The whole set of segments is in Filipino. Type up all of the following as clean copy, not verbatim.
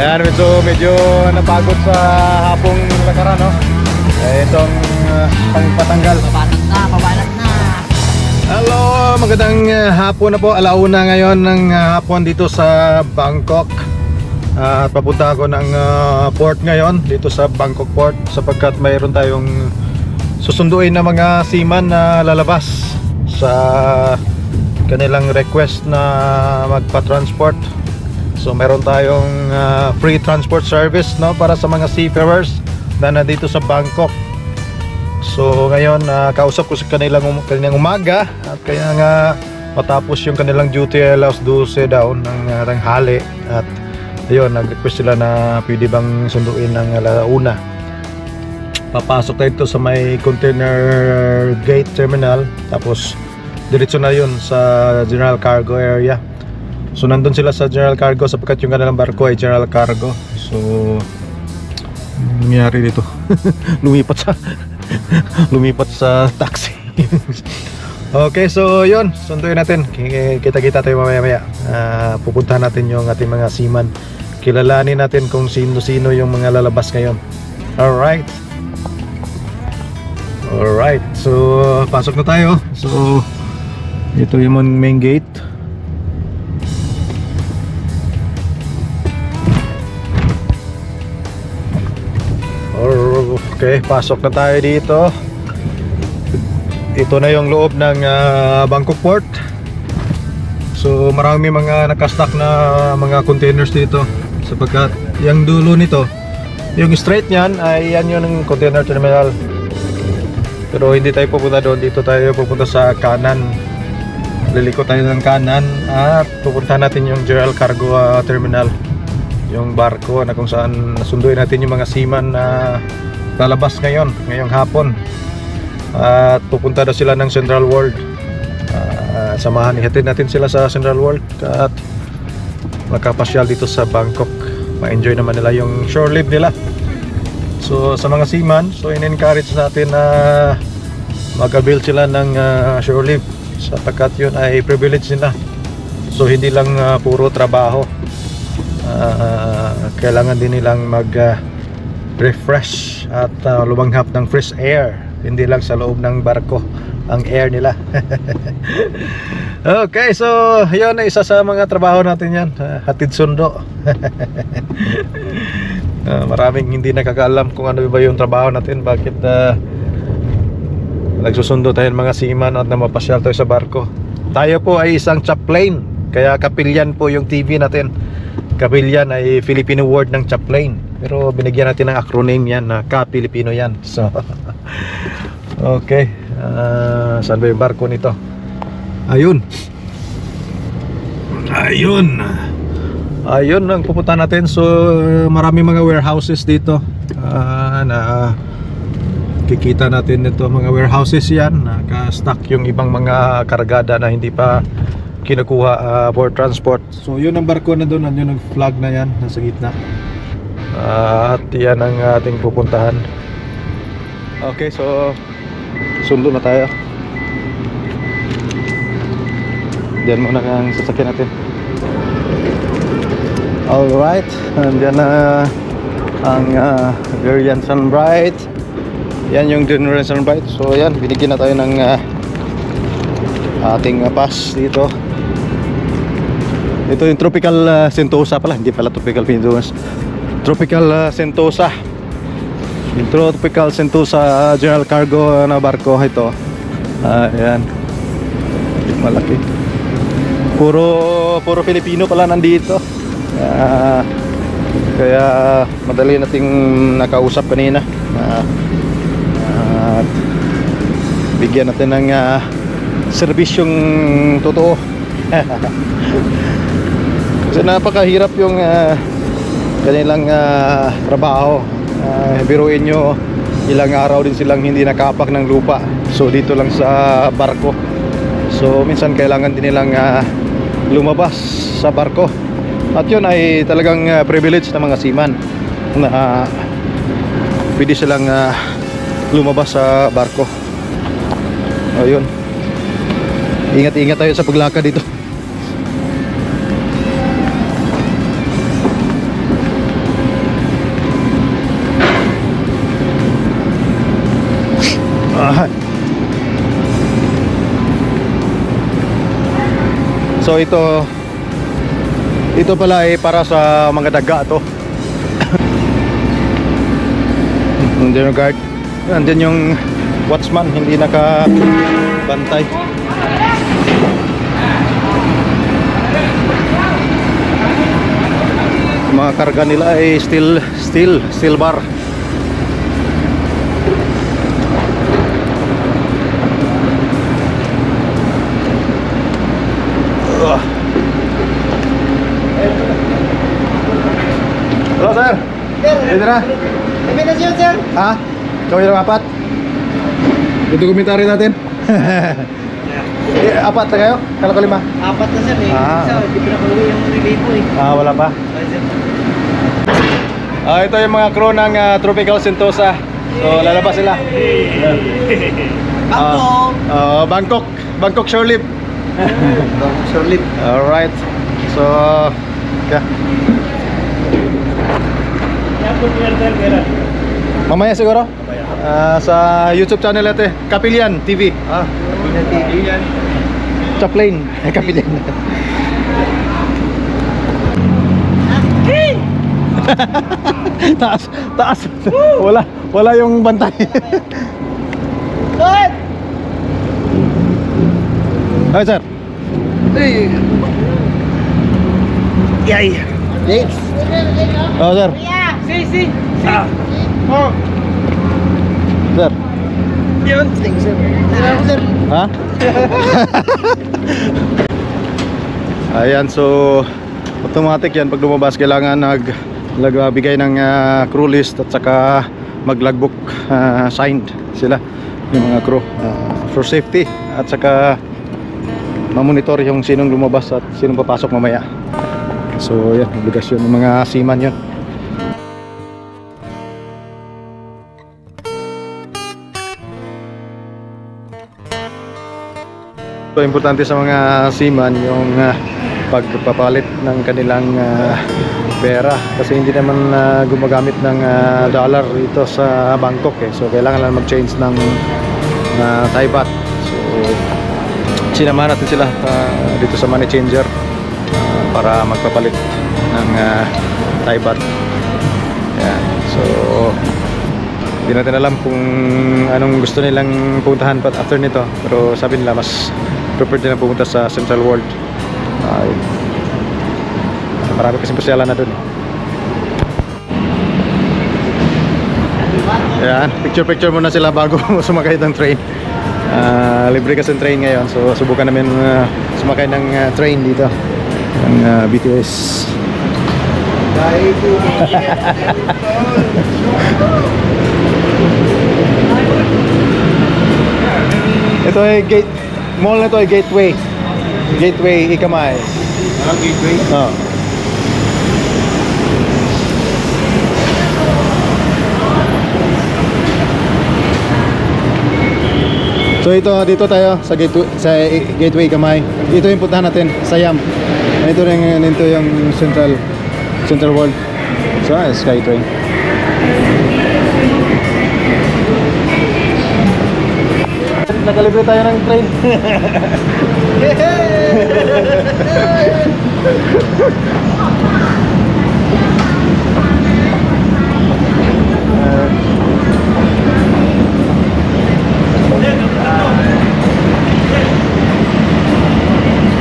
Ayan, medyo napagod sa hapong lakaran, no? Itong pangpatanggal. Pabanat na. Hello, magandang hapon na po. Alauna ngayon ng hapon dito sa Bangkok. At papunta ako ng port ngayon, dito sa Bangkok Port, sapagkat mayroon tayong susunduin na mga seaman na lalabas sa kanilang request na magpa-transport. So meron tayong free transport service, no, para sa mga seafarers na nandito sa Bangkok. So ngayon kausap ko sa kanilang umaga, at kaya nga matapos yung kanilang duty alas 12 daw ng tanghali, at ayun, nag-request sila na pwede bang sunduin ng alauna. Papasok tayo dito sa may container gate terminal, tapos diretso na yun sa general cargo area. So nandun sila sa general cargo sapagkat yung kanilang barko ay general cargo. So nangyari dito lumipat sa taxi. Okay, so yun, sunduin natin. Kita-kita tayo mamaya-maya. Pupuntahan natin yung ating mga seaman. Kilalanin natin kung sino-sino yung mga lalabas ngayon. Alright, so pasok na tayo. So ito yung main gate. Okay, pasok na tayo dito. Ito na yung loob ng Bangkok Port. So marami mga nakastock na mga containers dito, sapagkat yung dulo nito, yung straight niyan ay yan yung container terminal. Pero hindi tayo pupunta doon, dito tayo pupunta sa kanan. Liliko tayo ng kanan at pupunta natin yung general cargo terminal, yung barko na kung saan sunduin natin yung mga seaman na lalabas ngayong hapon. At pupunta na sila ng Central World. Samahan, ihatid natin sila sa Central World at magkapasyal dito sa Bangkok. Ma-enjoy naman nila yung shore leave nila. So sa mga seaman, so in-encourage natin na mag-avail sila ng shore leave, sapagkat yun ay privilege nila. So hindi lang puro trabaho, kailangan din nilang mag-refresh at lumanghap ng fresh air. Hindi lang sa loob ng barko ang air nila. Okay, so yun, isa sa mga trabaho natin yan, hatid sundo. Maraming hindi nakakaalam kung ano ba yung trabaho natin, bakit nagsusundo tayo ng mga seaman at na mapasyal tayo sa barko. Tayo po ay isang chaplain, kaya kapilyan po yung TV natin. Kapilyan ay Filipino word ng chaplain, pero binigyan natin ng acronym yan na ka-Pilipino yan. So okay, saan ba yung barko nito? Ayun ang pupunta natin. So marami mga warehouses dito, na kikita natin ito, mga warehouses yan, naka-stock yung ibang mga kargada na hindi pa kinukuha for transport. So yun ang barko na doon, yun ang flag na yan, nasa gitna. At yan ang ating pupuntahan. Okay, so sundo na tayo. Diyan muna ang sasakyan natin. Alright, andyan na ang Durian Sunbright. Yan yung Durian Sunbright. So yan, binigyan na tayo ng ating pass dito. Ito yung Tropical Sentosa pala, hindi pala Tropical Pindumas. Tropical Sentosa. Yung Tropical Sentosa general cargo na barko ito. Ayan, malaki. Puro Filipino pala nandito. Kaya madali nating nakausap kanina. At bigyan natin ng serbisyong totoo. Kasi napakahirap yung kanilang trabaho. Biruin nyo, ilang araw din silang hindi nakapak ng lupa. So dito lang sa barko. So minsan kailangan din nilang lumabas sa barko. At yun ay talagang privilege ng mga seaman na pwede silang lumabas sa barko. Ayun, ingat-ingat tayo sa paglakad dito. So ito pala ay para sa mga daga to. Nandiyan yung guard, nandiyan yung watchman, hindi nakabantay. Mga karga nila ay steel bar. Halo sir. Dito na. Kombinasyon, sir. Ha? Kami lang apat? Ito komentary natin. Apat na kayo? Kala ko 5? Apat na, sir. Isa, hindi pa nakauwi yung relay po eh. Wala pa. Okay, sir. Ito yung mga crew ng Tropical Sentosa. So lalabas sila. Bangkok shore leave. Shore leave. Alright. So yeah. Mamaya siguro? Sa YouTube channel natin, Kapilian TV. Kapilian TV. Chaplain, Kapilian. Taas. Wala yung bantay. Hi sir. Yay. Thanks. Oh sir. Si. Sir. Yun. Thanks, sir. Sir. Ha? Ayan, so automatic yan pag lumabas, kailangan nagbigay ng crew list at saka mag-logbook signed sila yung mga crew for safety at saka mamonitor yung sinong lumabas at sinong papasok mamaya. So yan, obligasyon ng mga seaman yun. So importante sa mga seaman yung pagpapalit ng kanilang pera, kasi hindi naman gumagamit ng dollar dito sa Bangkok eh. So kailangan lang mag-change ng Thai baht. So sinamahan natin sila dito sa money changer para magpapalit ng Thai baht. Yan. So hindi natin alam kung anong gusto nilang puntahan pa after nito, pero sabi nila mas preferred nila pumunta sa Central World. Marami kasing pasyalan na dun. Yan, picture muna sila bago sumakay ng train. Libre kasi ng train ngayon, so subukan namin sumakay ng train dito ng BTS. Ito ay mall na to ay Gateway Ikamay. Gateway? Oh. So dito tayo sa Gateway Ikamay. Ito yung puntahan natin, Siam. Ito yung Central World. So Skytrain. Nakalibre tayo ng train.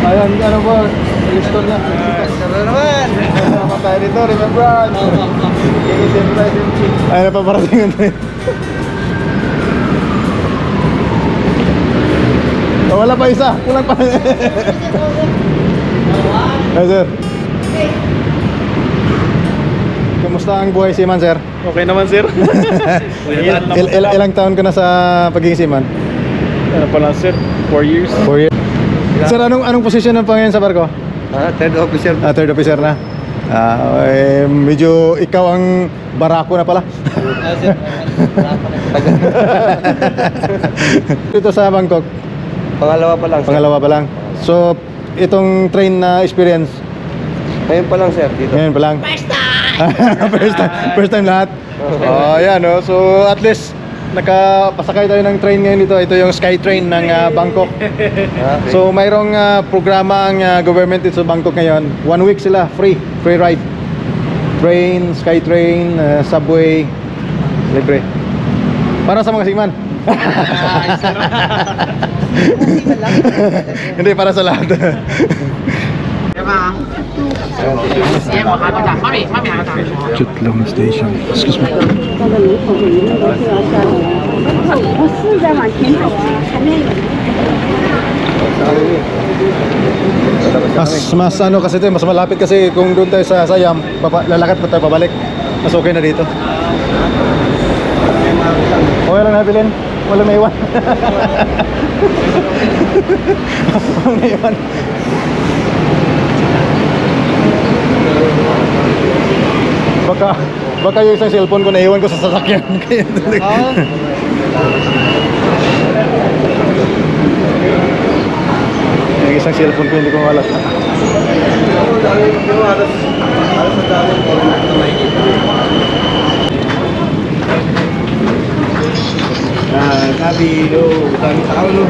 Ayan, ano po? Listo na. Sarap naman. Sama tayo dito, remember? Ayan na pa parating ang train. Wala pa isa, kulang pa. Hey sir. Kamusta ang buhay seaman, sir? Okay naman, sir. Ilang taon ka na sa pagiging seaman? Ano pa lang, sir? 4 years. 4 years. Sir, anong posisyon ng pangayon sa barko? Third officer. Third officer na. Medyo ikaw ang barako na pala. Sir. Dito sa Bangkok, Pangalawa pa lang, sir. pangalawa pa lang. So, itong train na experience, Ngayon pa lang, sir, dito. ngayon pa lang. First time lahat. Oh, yan, no? So at least nakapasakay tayo ng train ngayon dito. Ito yung Skytrain ng Bangkok. So mayroong programa ang government dito sa Bangkok ngayon. 1 week sila, free ride. Train, Skytrain, subway, libre. Para sa mga seaman. Hindi, para sa lahat. Chutlong Station. Excuse me. 我是在往前走啊，还没有。 Mas ano kasi ito, mas malapit kasi kung doon tayo sa Siam, lalakad pa tayo pabalik. Mas okay na dito. Okay lang nabilin. Wala may iwan. Wala may iwan. Baka yung isang cellphone ko naiwan ko sa sasakyan. Kaya yung isang cellphone ko hindi ko malat. Sabi, dami tao no.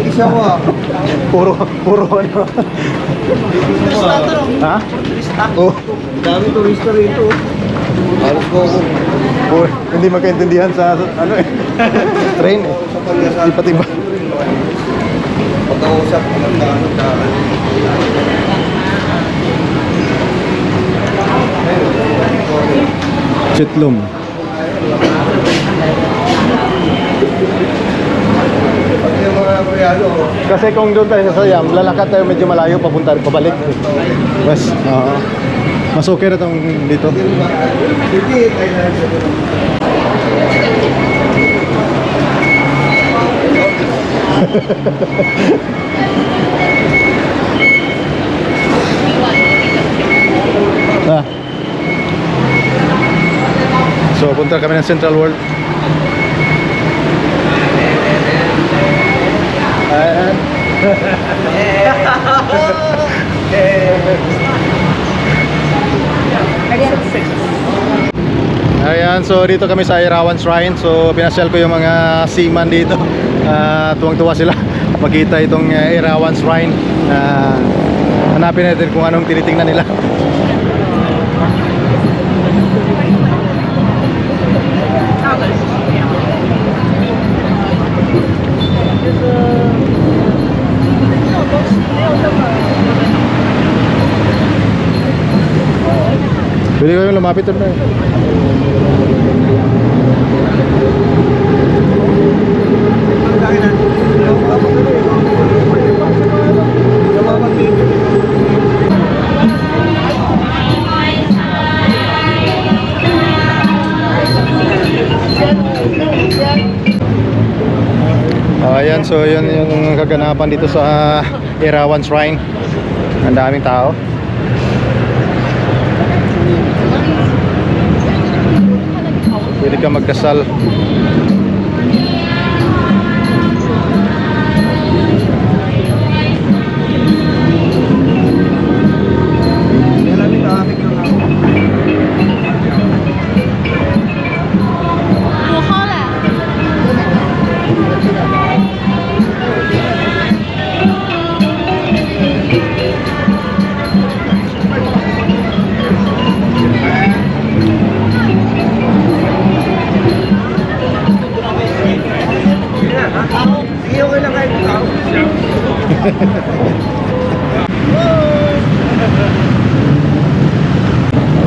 Isa mo ah. Puro ano. Ha? Oh, Dami turista rito. Halos ko ako. hindi magkaintindihan sa ano eh. Train eh. Tiba-tiba. Pagkausap ko ng daan. Chitlom. Pag yung mga Koreano, Kasi kung doon tayo sa Siam, lalakad tayo medyo malayo papunta pabalik. Mas mas okay na tong dito. hindi tayo na rin sa Ah. So punta kami ng Central World. Ayan, so dito kami sa Irawan Shrine. So pinasyal ko yung mga seaman dito. Tuwang-tuwa sila makita itong Irawan Shrine. Hanapin natin kung anong tinitingnan nila. Pwede ko yung lumapit doon na eh. Ayan, so yun yung kaganapan dito sa Irawan Shrine. Ang daming tao. Pwede ka magdasal.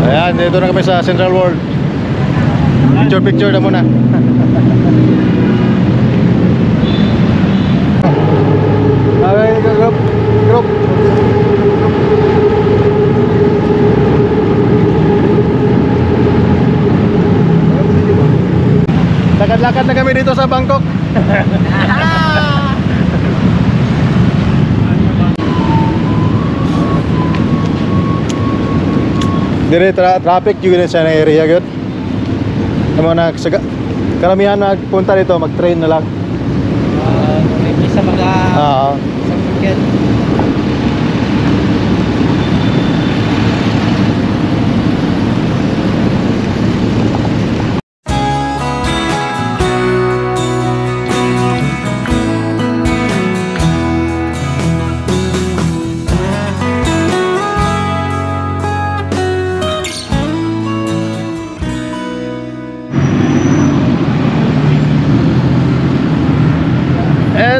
Ayan, dito na kami sa Central World. Picture na muna. Okay, group. Lakad-lakad na kami dito sa Bangkok. Dire traffic juga sa area gyud. Amo na karamihan nagpunta dito, mag-train na lang. Sa mga Oo.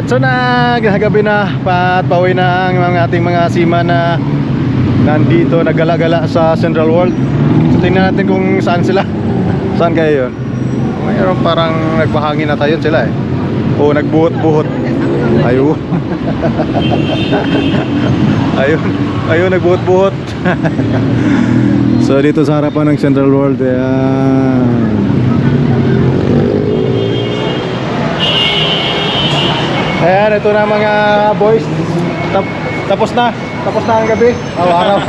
So nagagabi na at pauwi na ang mga ating mga seaman na nandito nagala-gala sa Central World. So tingnan natin kung saan sila. Saan kaya yun? Mayroon parang nagpahangin na tayo sila eh. O nagbuhot-buhot. Ayun. Ayun nagbuhot-buhot. So dito sa harapan ng Central World ayan, ito na mga boys. Tapos na ang gabi. Araw.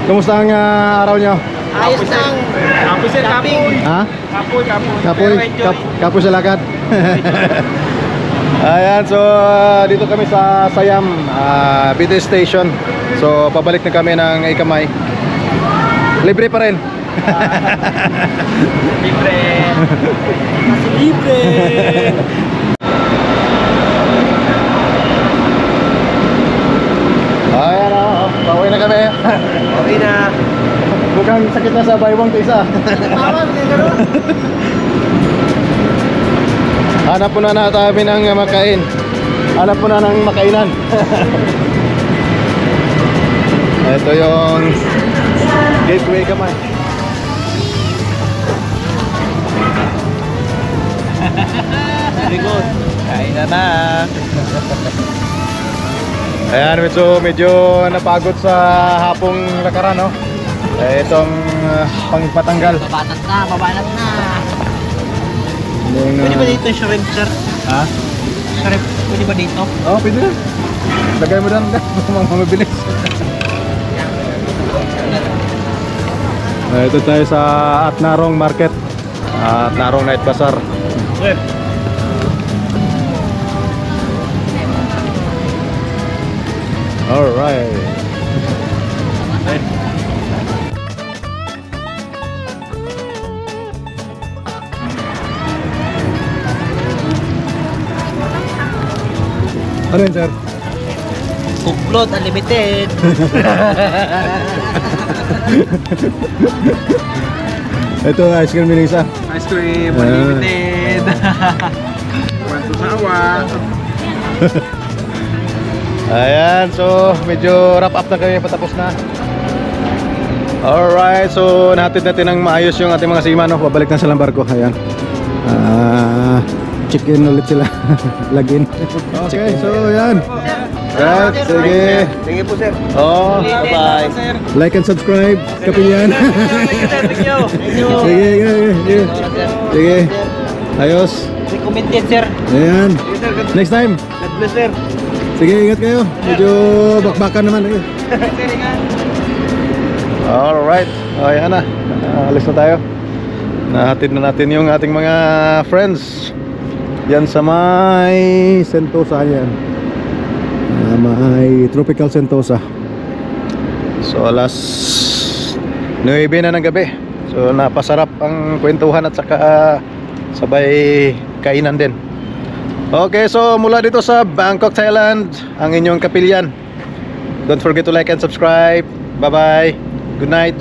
Kumusta ang araw nyo? Ayos lang. Kapoy sir, kapoy. Ha? Kapoy. Kapoy sa lakad. Ayan, so dito kami sa Siam BTS station. So pabalik na kami ng Ikamay. Libre pa rin. Libre. Mas libre. Ayan o, pauwi na kami. Okay na. Mukhang sakit na sa baywang to isa. Hanap po na natin ng makain. Hanap po na ng makainan. Ito yung gateway Kamay. Very good. Kain na. Ayan, medyo napagod sa hapong lakaran, no? Itong pangpatanggal. Babanat na. Yung, Pwede ba dito yung shrimp, sir? Ha? Shrimp, pwede ba dito? Oo, pwede na. Lagay mo doon, mabilis. Ito tayo sa Atnarong Market. Atnarong Night Bazaar. Sir. Alright. Ano yun, sir? Kuklot, unlimited. Ito, ice cream ni Lisa. Ice cream, unlimited. Kwanto sawa. Ayan, so medyo wrap up na kami, patapos na. Alright, so natin natin ng maayos yung ating mga seaman, no? Babalik na silang barko, ayan. Check in ulit sila. Login. Okay, so ayan. Right, sige. Sige po, sir. Oh, Bye-bye. like and subscribe, kapilyan. Thank you. Sige. Sige. Ayos. Recommended, sir. Ayan. Next time. God bless, sir. Sige, ingat kayo. Medyo bakbakan naman. Alright. Ayan na. Alis na tayo. Nahatid na natin yung ating mga friends. Yan sa may Sentosa yan. May Tropical Sentosa. So alas 9 na ng gabi. So napasarap ang kwentuhan at saka sabay kainan din. Okay, so mula dito sa Bangkok, Thailand, ang inyong kapilyan. Don't forget to like and subscribe. Bye bye. Good night.